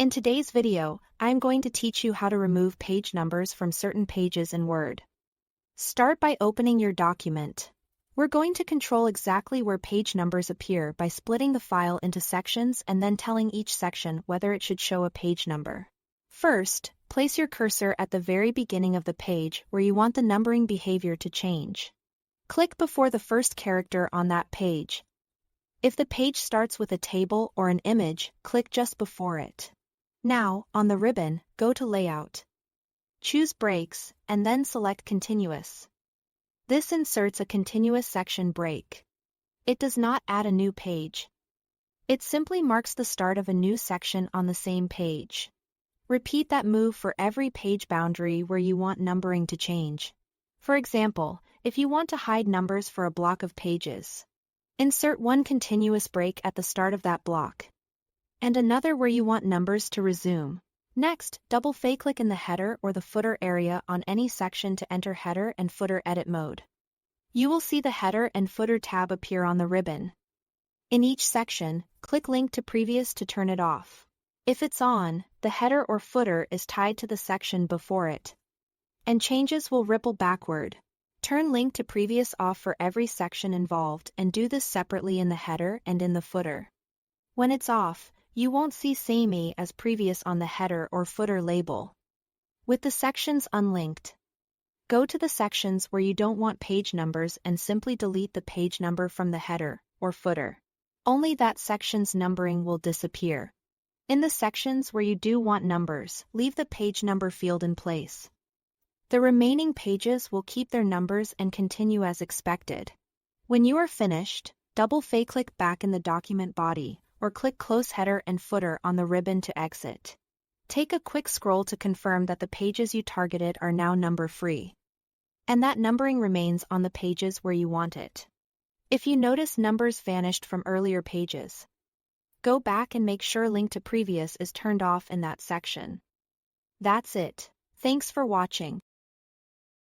In today's video, I'm going to teach you how to remove page numbers from certain pages in Word. Start by opening your document. We're going to control exactly where page numbers appear by splitting the file into sections and then telling each section whether it should show a page number. First, place your cursor at the very beginning of the page where you want the numbering behavior to change. Click before the first character on that page. If the page starts with a table or an image, click just before it. Now, on the ribbon, go to Layout. Choose Breaks, and then select Continuous. This inserts a continuous section break. It does not add a new page. It simply marks the start of a new section on the same page. Repeat that move for every page boundary where you want numbering to change. For example, if you want to hide numbers for a block of pages, insert one continuous break at the start of that block, and another where you want numbers to resume. Next, double-click in the header or the footer area on any section to enter header and footer edit mode. You will see the header and footer tab appear on the ribbon. In each section, click Link to Previous to turn it off. If it's on, the header or footer is tied to the section before it, and changes will ripple backward. Turn Link to Previous off for every section involved and do this separately in the header and in the footer. When it's off, you won't see Same as Previous on the header or footer label. With the sections unlinked, go to the sections where you don't want page numbers and simply delete the page number from the header or footer. Only that section's numbering will disappear. In the sections where you do want numbers, leave the page number field in place. The remaining pages will keep their numbers and continue as expected. When you are finished, double-click back in the document body, or click Close Header and Footer on the ribbon to exit. Take a quick scroll to confirm that the pages you targeted are now number-free, and that numbering remains on the pages where you want it. If you notice numbers vanished from earlier pages, go back and make sure Link to Previous is turned off in that section. That's it. Thanks for watching.